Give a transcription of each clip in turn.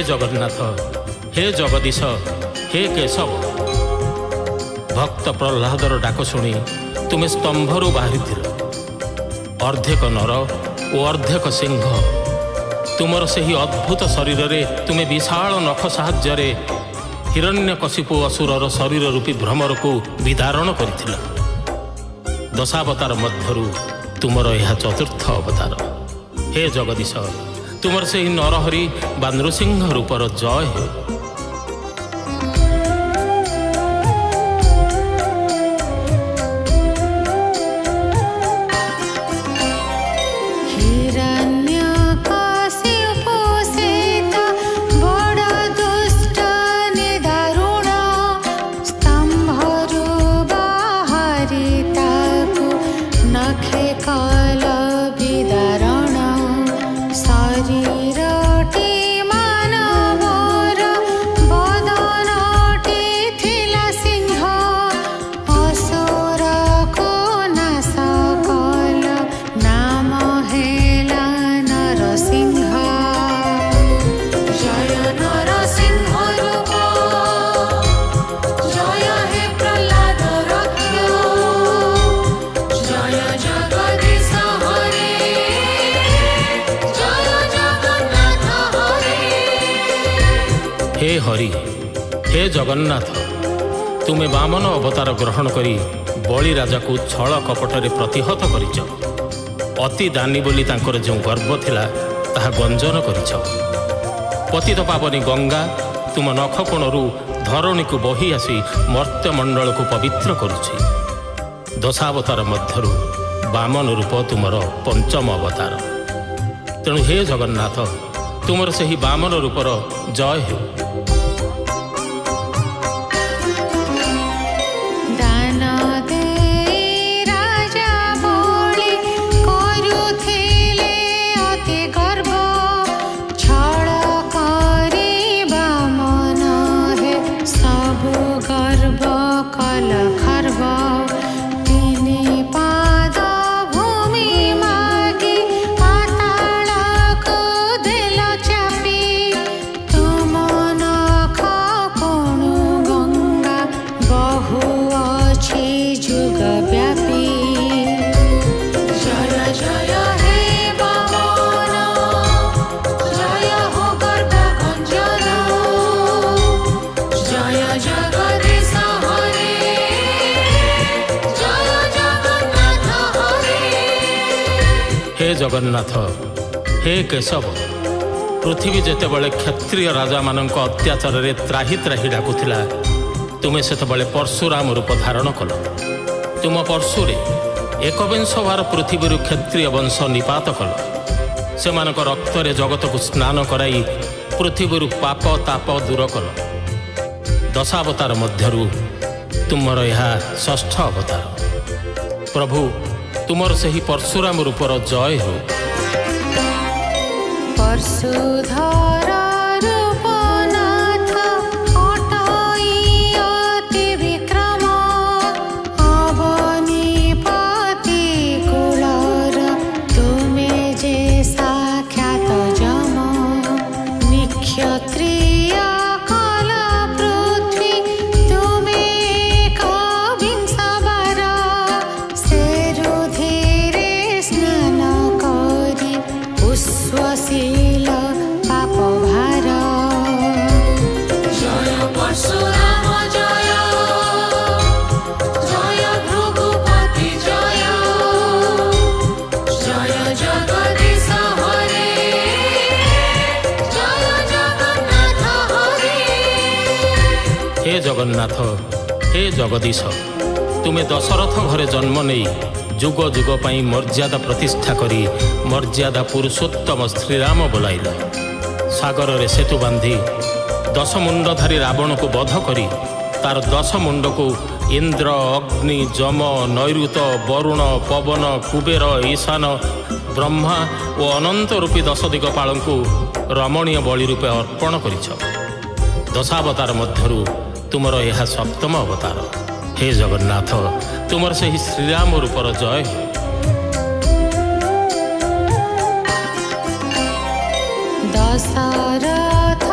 ଜଗନ୍ନାଥ, ହେ ଜଗଦୀଶ, ହେ କେଶବ। ଭକ୍ତ ପ୍ରହ୍ଲାଦର ଡାକ ଶୁଣି ତୁମେ ସ୍ତମ୍ଭରୁ ବାହାରିଥିଲ। ଅର୍ଦ୍ଧେକ ନର ଓ ଅର୍ଦ୍ଧେକ ସିଂହ। ତୁମର ସେହି ଅଦ୍ଭୁତ ଶରୀରରେ ତୁମେ ବିଶାଳ ନଖ ସାହାଯ୍ୟରେ ହିରଣ୍ୟକଶିପୁ ଅସୁରର ଶରୀର ରୂପୀ ଭ୍ରମରକୁ ବିଦାରଣ କରିଥିଲ। ଦଶାବତାର ମଧ୍ୟରୁ ତୁମର ଏହା ଚତୁର୍ଥ ଅବତାର। ହେ ଜଗଦୀଶ, ତୁମର ସେହି ନରହରି ବା ନୃସିଂହ ରୂପର ଜୟ ହେଉ। हे हरि, हे जगन्नाथ, तुमे वामन अवतार ग्रहण करी बलि राजा को छल कपटरे प्रतिहत करिछ। अति दानी बोली तांकर जो गर्व थिला ताहा गंजन करिछ। पतित पावनी गंगा तुम नख कोणरू धरणी को बही आसी मर्त्यमंडल को पवित्र करुछि। दशावतार मध्यरु वामन रूप तुमर पंचम अवतार। तेणु हे जगन्नाथ, तुमर सही वामन रूपर जय हो। हे जगन्नाथ, हे केशव, पृथ्वी जेतेबेले क्षत्रिय राजा मानक अत्याचार रे त्राही त्राही डाकुथिला, तुमे सेतेबेले परशुराम रूप धारण कल। तुम परशुरे एकविंश बार पृथ्वी क्षत्रिय वंश निपात कल। सेमानक रक्त रे जगत को स्नान कराई पृथ्वी पाप ताप दूर कल। दशावतार मध्यरु तुमर यह षष्ठ अवतार। प्रभु, तुमर सही परशुराम रूपर जय हो। परशुधर रूपनाथ अटई अति विक्रम, अवनीपति कुलर तुमे जे साक्षात जम। निक्षत्रिय कल पृथ्वी तुमे कविंश बर, सेरुधिरे स्नान करी उस्वशील पाप भार। जय परशुराम जय, जय भृगुपति जय, जय जगदीश हरे, जय जगन्नाथ हरे। हे जगन्नाथ, हे जगदीश, तुमे दशरथ घरे जन्म नहीं जुग जुग पाई मर्यादा प्रतिष्ठा करी मर्यादा पुरुषोत्तम श्रीराम बोलाइल। सागर रे सेतु बांधी 10 मुंडधारी रावण को वध करी तार 10 मुंड को इंद्र, अग्नि, जम, नैऋत, वरुण, पवन, कुबेर, ईशान, ब्रह्मा और अनंत रूपी 10 दिगपाल को रमणीय बलि रूपे अर्पण करिछ। दशावतार मध्यरु तुमर यह सप्तम अवतार। हे जगन्नाथ, तुमर से ही श्रीराम रूपर जय हो। दशरथ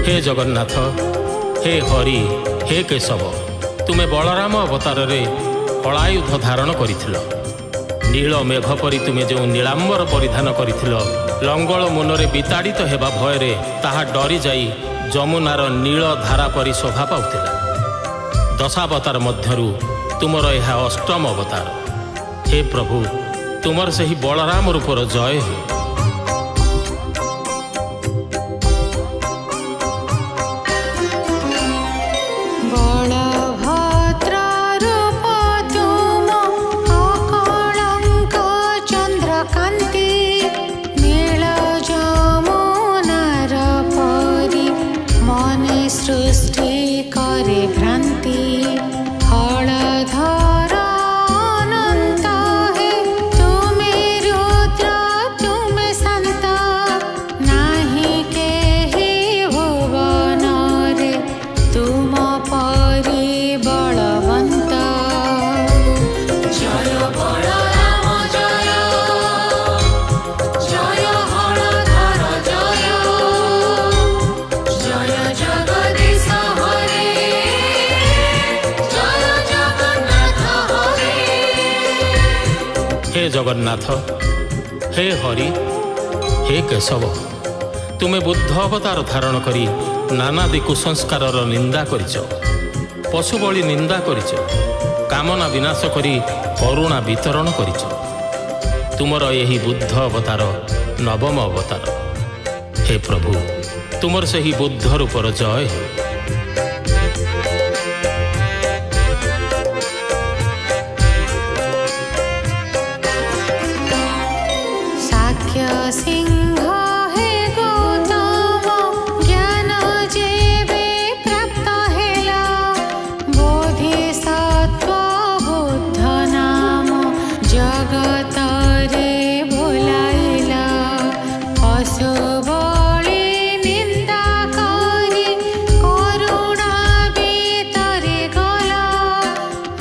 हे जगन्नाथ, हे हरि, हे केशव, तुमे बलराम अवतार हलायुध धारण करिथिल। नील मेघ परी तुमे जो नीलांबर परिधान करिथिल, लंगल मुनरे विताड़ित हेबा भयरे ताहा डरी जाई जमुनार नील धारा परी शोभा पाउथिला। दशावतार मध्यरु तुमर यह अष्टम अवतार। हे प्रभु, तुमर सही बलराम रूपर जय हो। बलभद्र रूप तुम अकलंक चंद्रकांति, नील जमुनार परी मने सृष्टि करे भ्रांति। हलधर अनंत हे तुमे रुद्र तुमे शांत, नाही केहि भुवन रे तुम परि बलवंत। जय बलराम जय, जय हलधर जय, जय जगदीश हरे, जय जगन्नाथ हरे। हे जगन्नाथ, हे हरि, हे केशव, तुमे बुद्ध अवतार धारण करी नानादि कुसंस्कार निंदा करिच, पशु बलि निंदा करिच, कामना विनाश करी करुणा वितरण करिच। तुमर यही बुद्ध अवतार नवम अवतार। हे प्रभु, तुमर सही बुद्ध रूपर जय हो। शाक्य सिंह हे गौतम, ज्ञान जेबे प्राप्त हेला, बोधिसत्व बुद्ध नाम जगत रे बोलाइला। पशु बलि निंदा करी करुणा भीतरे गला,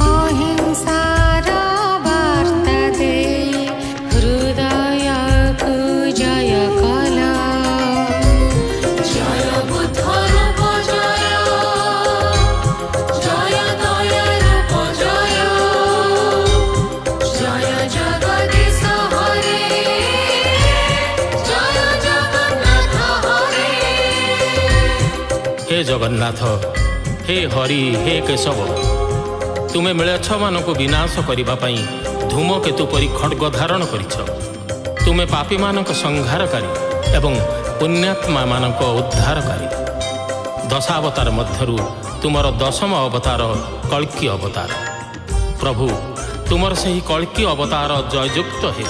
अहिंसार वार्ता देई हृदय को जय कला। जय बुद्ध रूप जय, जय दया रूप जय, जय जगदीश हरे, जय जगन्नाथ हरे। हे जगन्नाथ, हे हरि, हे केशव, तुमे मिलेच्छ मानकु विनाश करिबा पई धूमकेतु परी खड्ग धारण करिछ। तुमे पापी मानक संहारकारी एवं पुण्यात्मा मानक उद्धारकारी। दशावतार मध्यरु तुमर दशम अवतार कल्की अवतार। प्रभु, तुमर सही कल्की अवतार जययुक्त हे।